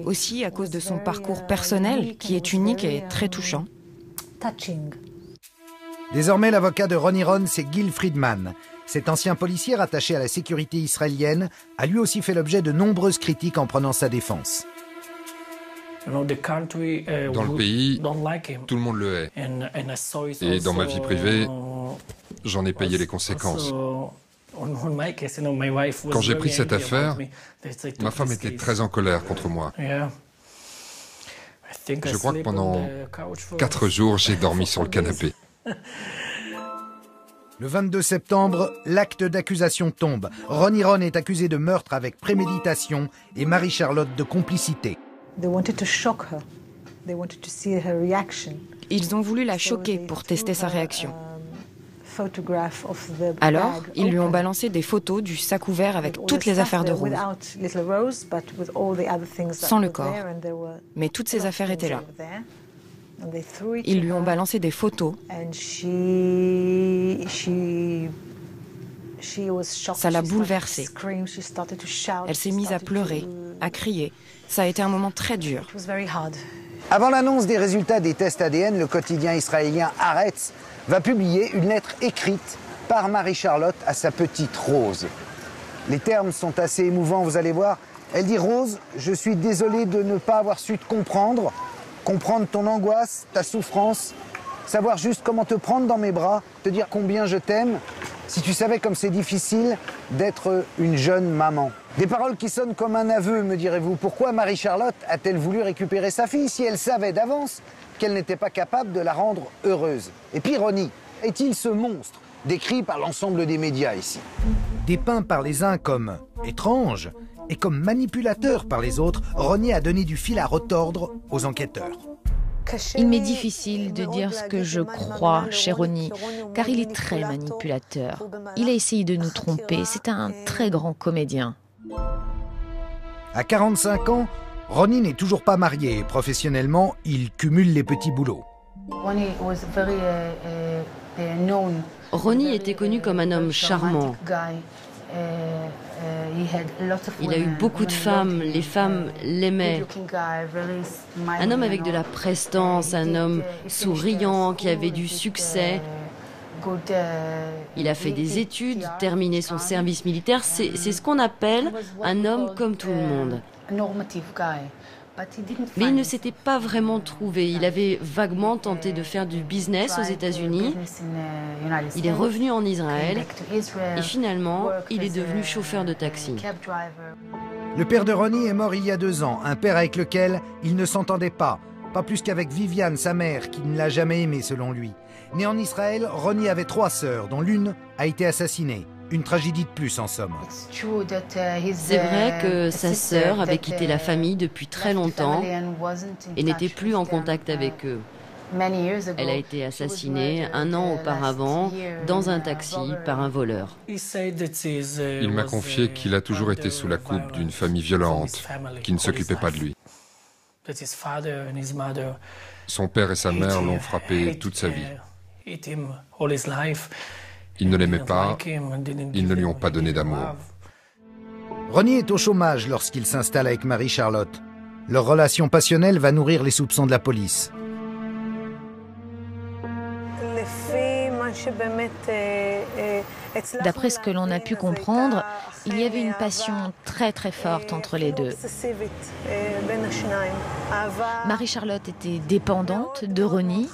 Aussi à cause de son parcours personnel, qui est unique et très touchant. Désormais, l'avocat de Ronnie Ron, c'est Gil Friedman. Cet ancien policier rattaché à la sécurité israélienne a lui aussi fait l'objet de nombreuses critiques en prenant sa défense. Dans le pays, tout le monde le hait. Et dans ma vie privée, j'en ai payé les conséquences. Quand j'ai pris cette affaire, ma femme était très en colère contre moi. Je crois que pendant 4 jours, j'ai dormi sur le canapé. Le 22 septembre, l'acte d'accusation tombe. Ronnie Ron est accusé de meurtre avec préméditation et Marie-Charlotte de complicité. Ils ont voulu la choquer pour tester sa réaction. Alors, ils lui ont balancé des photos du sac ouvert avec toutes les affaires de Rose. Sans le corps. Mais toutes ces affaires étaient là. Ils lui ont balancé des photos. Ça l'a bouleversée. Elle s'est mise à pleurer, à crier. Ça a été un moment très dur. Avant l'annonce des résultats des tests ADN, le quotidien israélien Haaretz va publier une lettre écrite par Marie-Charlotte à sa petite Rose. Les termes sont assez émouvants, vous allez voir. Elle dit « Rose, je suis désolée de ne pas avoir su te comprendre ton angoisse, ta souffrance, savoir juste comment te prendre dans mes bras, te dire combien je t'aime, si tu savais comme c'est difficile d'être une jeune maman. » Des paroles qui sonnent comme un aveu, me direz-vous. Pourquoi Marie-Charlotte a-t-elle voulu récupérer sa fille si elle savait d'avance qu'elle n'était pas capable de la rendre heureuse? Et puis Ronnie, est-il ce monstre décrit par l'ensemble des médias ici? Dépeint par les uns comme étrange et comme manipulateur par les autres, Ronnie a donné du fil à retordre aux enquêteurs. Il m'est difficile de dire ce que je crois chez Ronnie, car il est très manipulateur. Il a essayé de nous tromper, c'est un très grand comédien. À 45 ans, Ronnie n'est toujours pas marié. Professionnellement, il cumule les petits boulots. Ronnie était connu comme un homme charmant. Il a eu beaucoup de femmes, les femmes l'aimaient. Un homme avec de la prestance, un homme souriant, qui avait du succès. Il a fait des études, terminé son service militaire. C'est ce qu'on appelle un homme comme tout le monde. Mais il ne s'était pas vraiment trouvé. Il avait vaguement tenté de faire du business aux États-Unis. Il est revenu en Israël et finalement, il est devenu chauffeur de taxi. Le père de Ronnie est mort il y a 2 ans, un père avec lequel il ne s'entendait pas plus qu'avec Viviane, sa mère, qui ne l'a jamais aimé selon lui. Né en Israël, Ronnie avait 3 sœurs, dont l'une a été assassinée. Une tragédie de plus, en somme. C'est vrai que sa sœur avait quitté la famille depuis très longtemps et n'était plus en contact avec eux. Elle a été assassinée 1 an auparavant dans un taxi par un voleur. Il m'a confié qu'il a toujours été sous la coupe d'une famille violente, qui ne s'occupait pas de lui. Son père et sa mère l'ont frappé toute sa vie. Ils ne l'aimaient pas, ils ne lui ont pas donné d'amour. Ronnie est au chômage lorsqu'il s'installe avec Marie-Charlotte. Leur relation passionnelle va nourrir les soupçons de la police. D'après ce que l'on a pu comprendre, il y avait une passion très très forte entre les deux. Marie-Charlotte était dépendante de Ronnie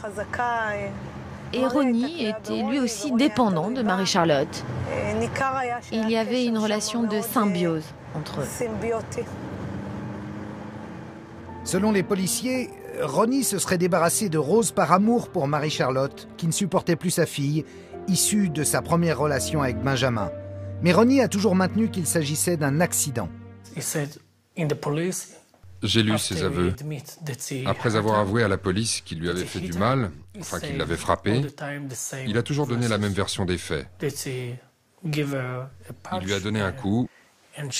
et Ronnie était lui aussi dépendant de Marie-Charlotte. Il y avait une relation de symbiose entre eux. Selon les policiers, Ronnie se serait débarrassé de Rose par amour pour Marie-Charlotte, qui ne supportait plus sa fille, issue de sa première relation avec Benjamin. Mais Ronnie a toujours maintenu qu'il s'agissait d'un accident. J'ai lu ses aveux. Après avoir avoué à la police qu'il lui avait fait du mal, enfin qu'il l'avait frappé, il a toujours donné la même version des faits. Il lui a donné un coup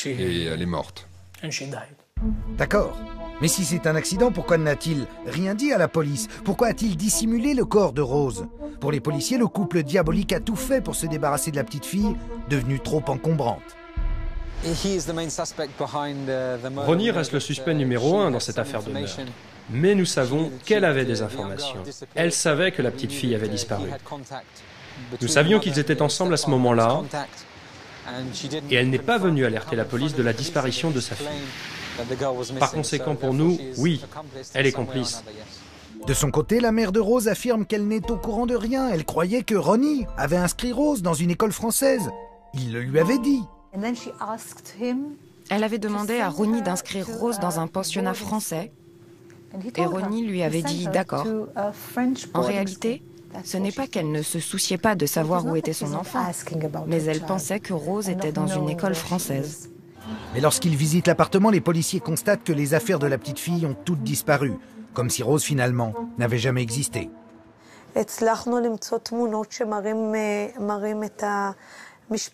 et elle est morte. D'accord. Mais si c'est un accident, pourquoi n'a-t-il rien dit à la police? Pourquoi a-t-il dissimulé le corps de Rose? Pour les policiers, le couple diabolique a tout fait pour se débarrasser de la petite fille, devenue trop encombrante. Ronnie reste le suspect numéro 1 dans cette affaire de meurtre. Mais nous savons qu'elle avait des informations. Elle savait que la petite fille avait disparu. Nous savions qu'ils étaient ensemble à ce moment-là, et elle n'est pas venue alerter la police de la disparition de sa fille. Par conséquent, pour nous, oui, elle est complice. De son côté, la mère de Rose affirme qu'elle n'est au courant de rien. Elle croyait que Ronnie avait inscrit Rose dans une école française. Il le lui avait dit. Elle avait demandé à Ronnie d'inscrire Rose dans un pensionnat français et Ronnie lui avait dit d'accord. En réalité, ce n'est pas qu'elle ne se souciait pas de savoir où était son enfant, mais elle pensait que Rose était dans une école française. Mais lorsqu'ils visitent l'appartement, les policiers constatent que les affaires de la petite fille ont toutes disparu, comme si Rose finalement n'avait jamais existé.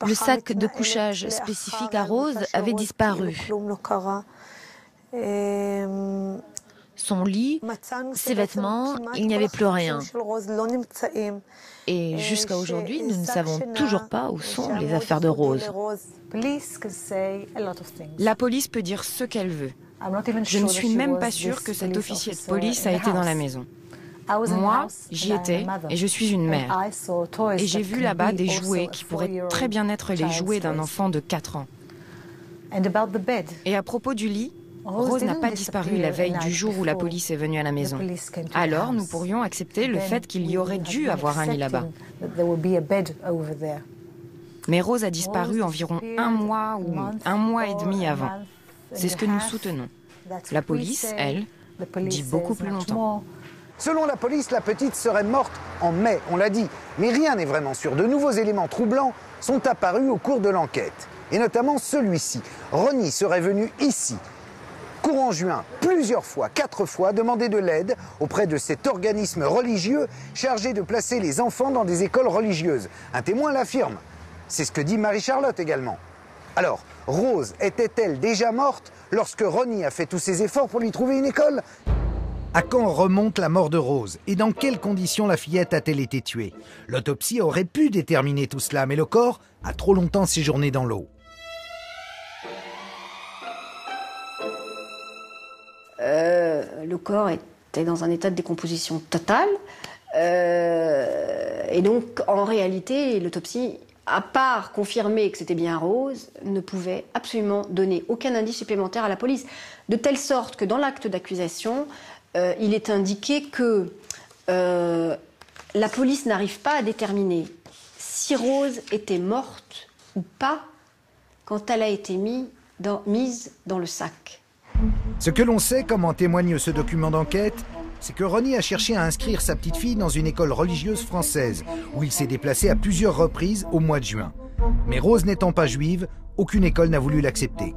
Le sac de couchage spécifique à Rose avait disparu. Son lit, ses vêtements, il n'y avait plus rien. Et jusqu'à aujourd'hui, nous ne savons toujours pas où sont les affaires de Rose. La police peut dire ce qu'elle veut. Je ne suis même pas sûre que cet officier de police a été dans la maison. Moi, j'y étais et je suis une mère. Et j'ai vu là-bas des jouets qui pourraient très bien être les jouets d'un enfant de 4 ans. Et à propos du lit, Rose n'a pas disparu la veille du jour où la police est venue à la maison. Alors, nous pourrions accepter le fait qu'il y aurait dû avoir un lit là-bas. Mais Rose a disparu environ 1 mois ou 1 mois et demi avant. C'est ce que nous soutenons. La police, elle, dit beaucoup plus longtemps. Selon la police, la petite serait morte en mai, on l'a dit. Mais rien n'est vraiment sûr. De nouveaux éléments troublants sont apparus au cours de l'enquête. Et notamment celui-ci. Ronnie serait venu ici, courant juin, plusieurs fois, 4 fois, demander de l'aide auprès de cet organisme religieux chargé de placer les enfants dans des écoles religieuses. Un témoin l'affirme. C'est ce que dit Marie-Charlotte également. Alors, Rose était-elle déjà morte lorsque Ronnie a fait tous ses efforts pour lui trouver une école ? À quand remonte la mort de Rose et dans quelles conditions la fillette a-t-elle été tuée? L'autopsie aurait pu déterminer tout cela, mais le corps a trop longtemps séjourné dans l'eau. Le corps était dans un état de décomposition totale. Et donc, en réalité, l'autopsie, à part confirmer que c'était bien Rose, ne pouvait absolument donner aucun indice supplémentaire à la police. De telle sorte que dans l'acte d'accusation, il est indiqué que la police n'arrive pas à déterminer si Rose était morte ou pas quand elle a été mise dans le sac. Ce que l'on sait, comme en témoigne ce document d'enquête, c'est que Ronnie a cherché à inscrire sa petite fille dans une école religieuse française, où il s'est déplacé à plusieurs reprises au mois de juin. Mais Rose n'étant pas juive, aucune école n'a voulu l'accepter.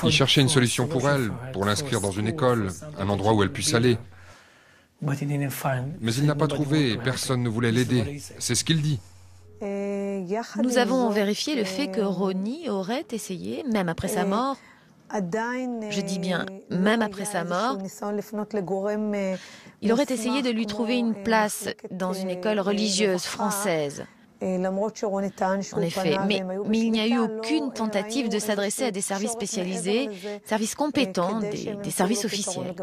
Il cherchait une solution pour elle, pour l'inscrire dans une école, un endroit où elle puisse aller. Mais il n'a pas trouvé et personne ne voulait l'aider. C'est ce qu'il dit. Nous avons vérifié le fait que Ronnie aurait essayé, même après sa mort, je dis bien même après sa mort, il aurait essayé de lui trouver une place dans une école religieuse française. En effet, mais il n'y a eu aucune tentative de s'adresser à des services spécialisés, services compétents, des services officiels.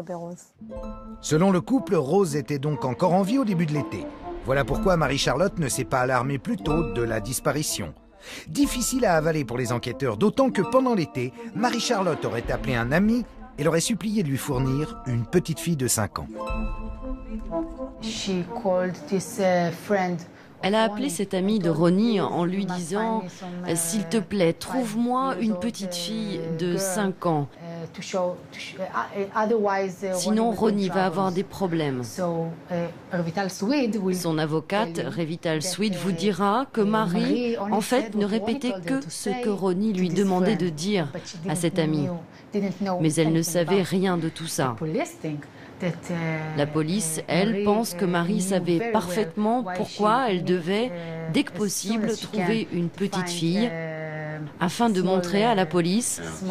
Selon le couple, Rose était donc encore en vie au début de l'été. Voilà pourquoi Marie-Charlotte ne s'est pas alarmée plus tôt de la disparition. Difficile à avaler pour les enquêteurs, d'autant que pendant l'été, Marie-Charlotte aurait appelé un ami et l'aurait supplié de lui fournir une petite fille de 5 ans. Elle a appelé cet ami de Ronnie en lui disant « S'il te plaît, trouve-moi une petite fille de 5 ans. Sinon, Ronnie va avoir des problèmes. » Son avocate, Revital Sweet, vous dira que Marie, en fait, ne répétait que ce que Ronnie lui demandait de dire à cet ami. Mais elle ne savait rien de tout ça. La police, elle, pense que Marie savait parfaitement pourquoi elle devait, dès que possible, trouver une petite fille afin de montrer à la police «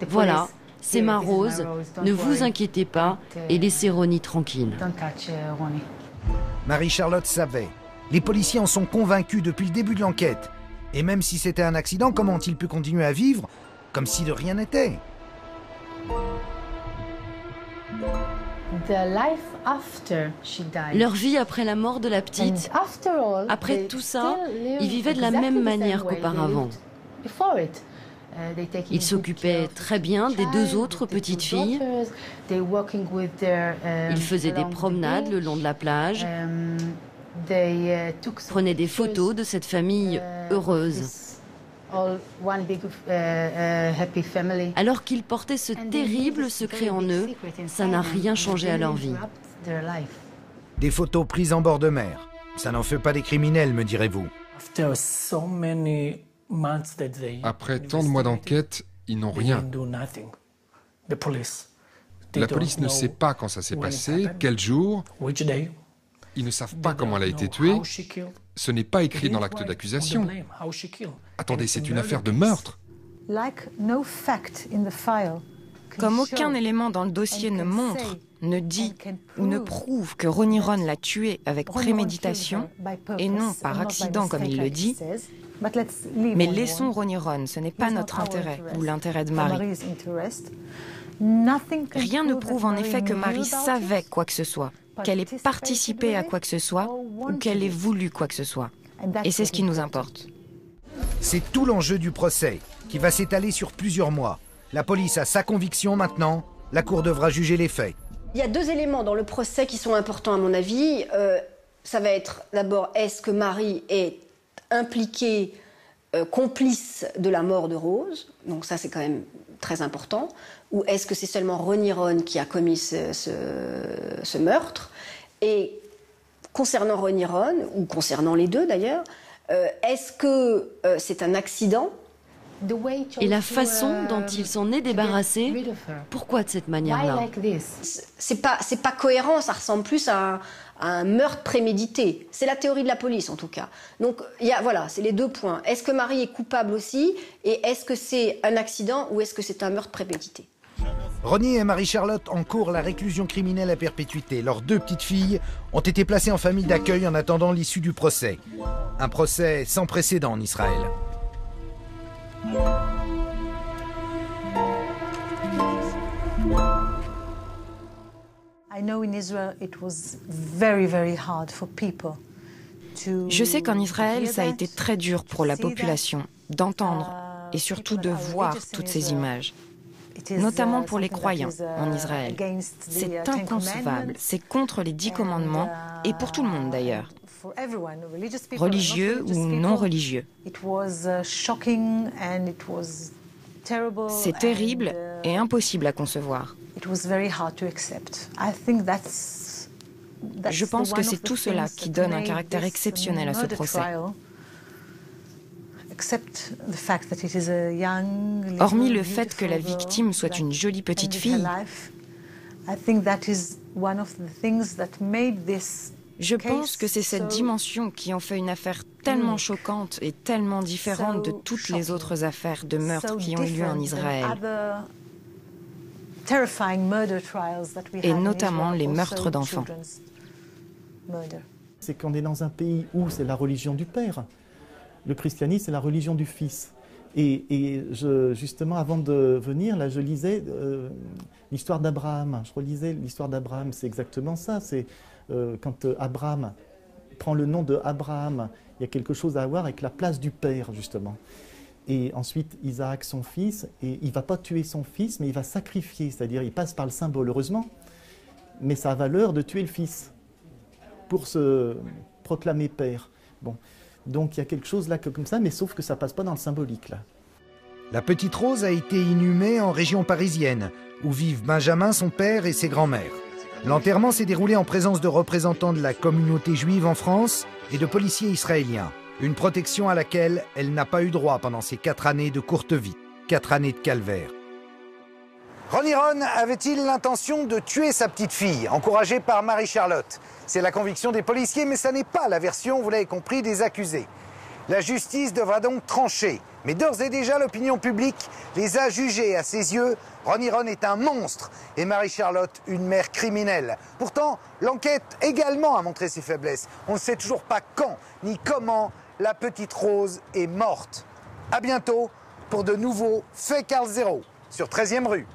Voilà, c'est ma Rose, ne vous inquiétez pas et laissez Ronnie tranquille. » Marie-Charlotte savait. Les policiers en sont convaincus depuis le début de l'enquête. Et même si c'était un accident, comment ont-ils pu continuer à vivre comme si de rien n'était ? Leur vie après la mort de la petite, après tout ça, ils vivaient de la même manière qu'auparavant. Ils s'occupaient très bien des 2 autres petites filles. Ils faisaient des promenades le long de la plage, prenaient des photos de cette famille heureuse. Alors qu'ils portaient ce terrible secret en eux, ça n'a rien changé à leur vie. Des photos prises en bord de mer. Ça n'en fait pas des criminels, me direz-vous. Après tant de mois d'enquête, ils n'ont rien. La police ne sait pas quand ça s'est passé, quel jour. Ils ne savent pas comment elle a été tuée. Ce n'est pas écrit dans l'acte d'accusation. Attendez, c'est une affaire de meurtre. Comme aucun élément dans le dossier ne montre, ne dit ou ne prouve que Ronnie Ron l'a tué avec préméditation et non par accident comme il le dit, mais laissons Ronnie Ron, ce n'est pas notre intérêt ou l'intérêt de Marie. Rien ne prouve en effet que Marie savait quoi que ce soit, qu'elle ait participé à quoi que ce soit ou qu'elle ait voulu quoi que ce soit. Et c'est ce qui nous importe. C'est tout l'enjeu du procès, qui va s'étaler sur plusieurs mois. La police a sa conviction maintenant, la cour devra juger les faits. Il y a deux éléments dans le procès qui sont importants à mon avis. Ça va être d'abord, est-ce que Marie est impliquée, complice de la mort de Rose? Donc ça c'est quand même très important. Ou est-ce que c'est seulement Ronnie Ron qui a commis ce meurtre? Et concernant Ronnie Ron, ou concernant les deux d'ailleurs, est-ce que c'est un accident? Et la façon dont il s'en est débarrassé, pourquoi de cette manière-là? C'est pas cohérent, ça ressemble plus à un meurtre prémédité. C'est la théorie de la police en tout cas. Donc voilà, c'est les deux points. Est-ce que Marie est coupable aussi? Et est-ce que c'est un accident ou est-ce que c'est un meurtre prémédité? Ronnie et Marie-Charlotte encourent la réclusion criminelle à perpétuité. Leurs deux petites filles ont été placées en famille d'accueil en attendant l'issue du procès. Un procès sans précédent en Israël. Je sais qu'en Israël, ça a été très dur pour la population d'entendre et surtout de voir toutes ces images, notamment pour les croyants en Israël. C'est inconcevable, c'est contre les 10 commandements et pour tout le monde d'ailleurs, religieux ou non religieux. C'est terrible et impossible à concevoir. Je pense que c'est tout cela qui donne un caractère exceptionnel à ce procès. Hormis le fait que la victime soit une jolie petite fille, je pense que c'est cette dimension qui en fait une affaire tellement choquante et tellement différente de toutes les autres affaires de meurtre qui ont eu lieu en Israël, et notamment les meurtres d'enfants. C'est qu'on est dans un pays où c'est la religion du père. Le christianisme, c'est la religion du fils. Et justement, avant de venir, là, je lisais l'histoire d'Abraham. Je relisais l'histoire d'Abraham, c'est exactement ça. C'est quand Abraham prend le nom de Abraham, il y a quelque chose à voir avec la place du père, justement. Et ensuite, Isaac, son fils, et il ne va pas tuer son fils, mais il va sacrifier, c'est-à-dire il passe par le symbole, heureusement, mais ça a valeur de tuer le fils pour se proclamer père. Bon. Donc il y a quelque chose là comme ça, mais sauf que ça ne passe pas dans le symbolique, là. La petite Rose a été inhumée en région parisienne, où vivent Benjamin, son père, et ses grands-mères. L'enterrement s'est déroulé en présence de représentants de la communauté juive en France et de policiers israéliens. Une protection à laquelle elle n'a pas eu droit pendant ces 4 années de courte vie, 4 années de calvaire. Ronnie Ron avait-il l'intention de tuer sa petite fille, encouragée par Marie-Charlotte? C'est la conviction des policiers, mais ça n'est pas la version, vous l'avez compris, des accusés. La justice devra donc trancher. Mais d'ores et déjà, l'opinion publique les a jugés. À ses yeux, Ronnie Ron est un monstre et Marie-Charlotte une mère criminelle. Pourtant, l'enquête également a montré ses faiblesses. On ne sait toujours pas quand ni comment la petite Rose est morte. À bientôt pour de nouveaux Faits Carl Zero sur 13e rue.